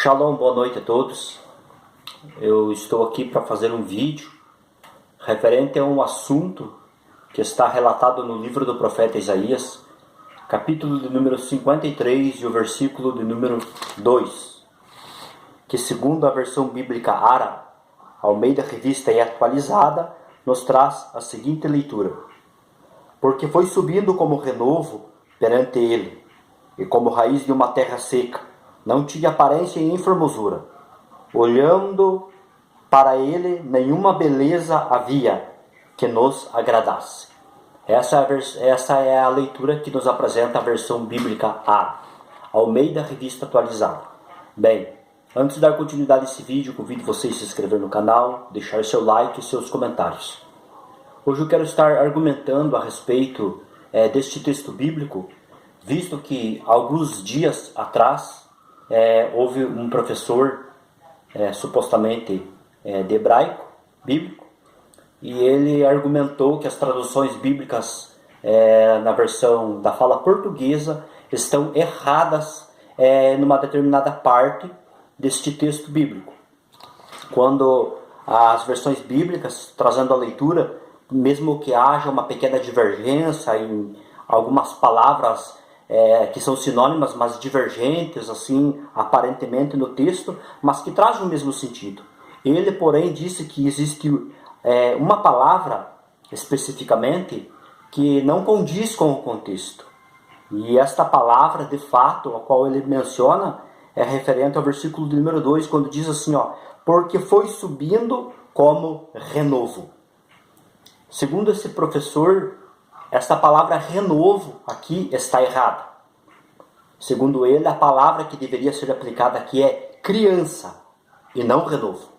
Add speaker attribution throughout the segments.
Speaker 1: Shalom, boa noite a todos. Eu estou aqui para fazer um vídeo referente a um assunto que está relatado no livro do profeta Isaías, capítulo de número 53 e o versículo de número 2, que segundo a versão bíblica ARA, Almeida Revista e Atualizada, nos traz a seguinte leitura: porque foi subindo como renovo perante ele, e como raiz de uma terra seca, não tinha aparência e formosura. Olhando para ele, nenhuma beleza havia que nos agradasse. Essa é a leitura que nos apresenta a versão bíblica A, Almeida Revista Atualizada. Bem, antes de dar continuidade a esse vídeo, convido vocês a se inscrever no canal, deixar seu like e seus comentários. Hoje eu quero estar argumentando a respeito deste texto bíblico, visto que alguns dias atrás houve um professor supostamente de hebraico bíblico, e ele argumentou que as traduções bíblicas na versão da fala portuguesa estão erradas numa determinada parte deste texto bíblico, quando as versões bíblicas, trazendo a leitura, mesmo que haja uma pequena divergência em algumas palavras que são sinônimas, mas divergentes, assim, aparentemente no texto, mas que trazem o mesmo sentido. Ele, porém, disse que existe uma palavra, especificamente, que não condiz com o contexto. E esta palavra, de fato, a qual ele menciona, é referente ao versículo de número 2, quando diz assim, porque foi subindo como renovo. Segundo esse professor, esta palavra renovo aqui está errada. Segundo ele, a palavra que deveria ser aplicada aqui é criança e não renovo.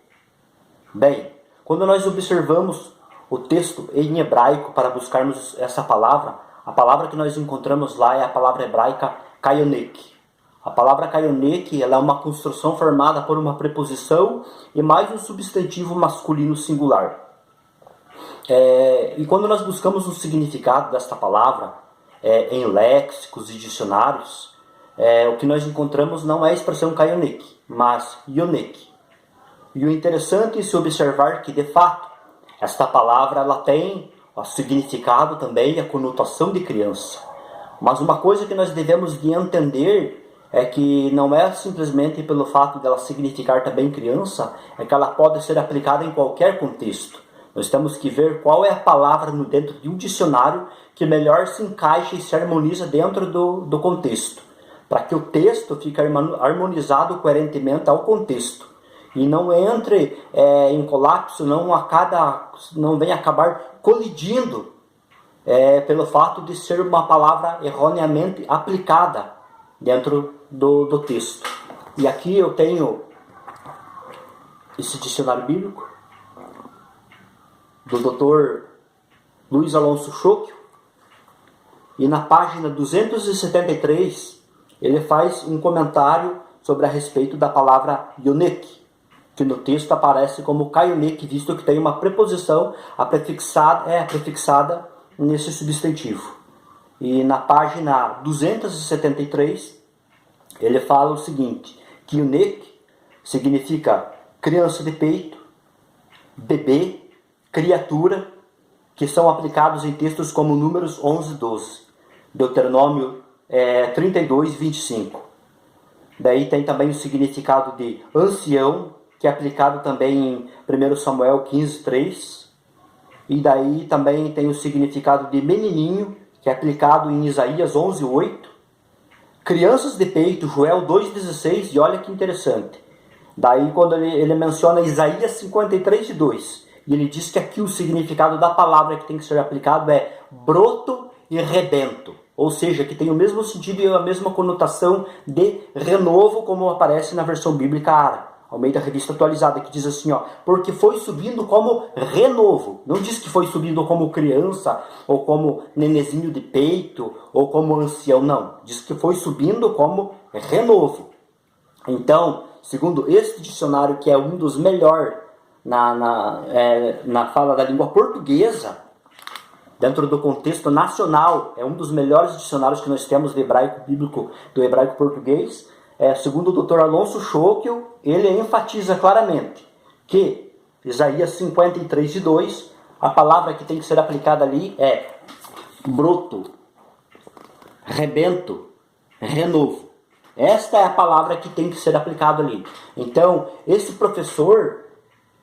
Speaker 1: Bem, quando nós observamos o texto em hebraico para buscarmos essa palavra, a palavra que nós encontramos lá é a palavra hebraica kaionek. A palavra kaionek, ela é uma construção formada por uma preposição e mais um substantivo masculino singular. E quando nós buscamos o significado desta palavra em léxicos e dicionários, o que nós encontramos não é a expressão kaionek, mas yonek. E o interessante é se observar que, de fato, esta palavra ela tem o significado também, a conotação de criança. Mas uma coisa que nós devemos de entender é que não é simplesmente pelo fato dela significar também criança, é que ela pode ser aplicada em qualquer contexto. Nós temos que ver qual é a palavra dentro de um dicionário que melhor se encaixa e se harmoniza dentro do contexto, para que o texto fique harmonizado coerentemente ao contexto e não entre em colapso, não venha acabar colidindo pelo fato de ser uma palavra erroneamente aplicada dentro do texto. E aqui eu tenho esse dicionário bíblico do Dr. Luiz Alonso Chocchio, e na página 273 ele faz um comentário sobre a respeito da palavra yonek, que no texto aparece como kaionek, visto que tem uma preposição prefixada nesse substantivo. E na página 273 ele fala o seguinte, que yonek significa criança de peito, bebê, criatura, que são aplicados em textos como Números 11 e 12, Deuteronômio 32 e 25. Daí tem também o significado de ancião, que é aplicado também em 1 Samuel 15, 3. E daí também tem o significado de menininho, que é aplicado em Isaías 11, 8. Crianças de peito, Joel 2,16, e olha que interessante. Daí quando ele menciona Isaías 53, 2, e ele diz que aqui o significado da palavra que tem que ser aplicado é broto e rebento. Ou seja, que tem o mesmo sentido e a mesma conotação de renovo, como aparece na versão bíblica ARA, Almeida Revista Atualizada, que diz assim, porque foi subindo como renovo. Não diz que foi subindo como criança, ou como nenezinho de peito, ou como ancião, não. Diz que foi subindo como renovo. Então, segundo este dicionário, que é um dos melhores na fala da língua portuguesa, dentro do contexto nacional, é um dos melhores dicionários que nós temos do hebraico bíblico, do hebraico português, segundo o Dr. Alonso Schockel, ele enfatiza claramente que Isaías 53:2, a palavra que tem que ser aplicada ali é broto, rebento, renovo. Esta é a palavra que tem que ser aplicada ali. Então, esse professor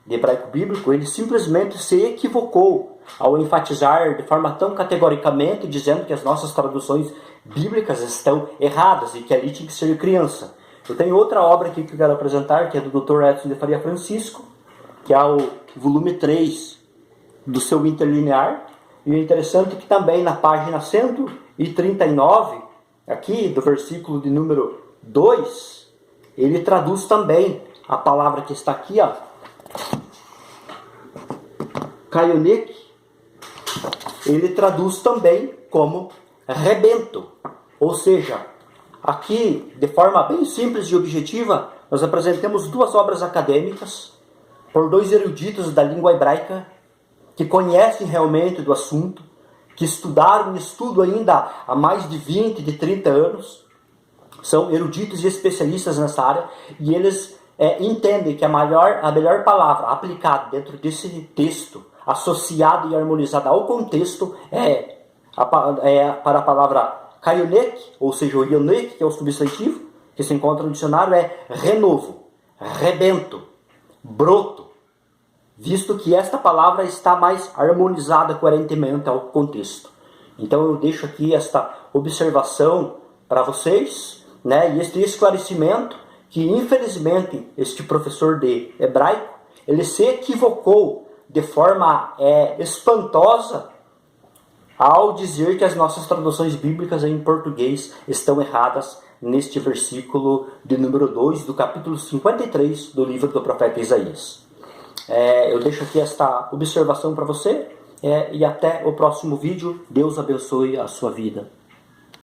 Speaker 1: de hebraico bíblico, ele simplesmente se equivocou ao enfatizar de forma tão categoricamente, dizendo que as nossas traduções bíblicas estão erradas e que ali tinha que ser criança. Eu tenho outra obra aqui que eu quero apresentar, que é do Dr. Edson de Faria Francisco, que é o volume 3 do seu interlinear. E é interessante que também na página 139, aqui do versículo de número 2, ele traduz também a palavra que está aqui, ó, Kaionek, ele traduz também como rebento. Ou seja, aqui, de forma bem simples e objetiva, nós apresentamos duas obras acadêmicas por dois eruditos da língua hebraica que conhecem realmente do assunto, que estudaram e estudam ainda há mais de 20, de 30 anos, são eruditos e especialistas nessa área, e eles entendem que a melhor palavra aplicada dentro desse texto, associada e harmonizada ao contexto, para a palavra kaionek, ou seja, o ionek, que é o substantivo, que se encontra no dicionário, é renovo, rebento, broto, visto que esta palavra está mais harmonizada coerentemente ao contexto. Então eu deixo aqui esta observação para vocês, né, e este esclarecimento que infelizmente este professor de hebraico, ele se equivocou de forma espantosa ao dizer que as nossas traduções bíblicas em português estão erradas neste versículo de número 2 do capítulo 53 do livro do profeta Isaías. Eu deixo aqui esta observação para você e até o próximo vídeo. Deus abençoe a sua vida.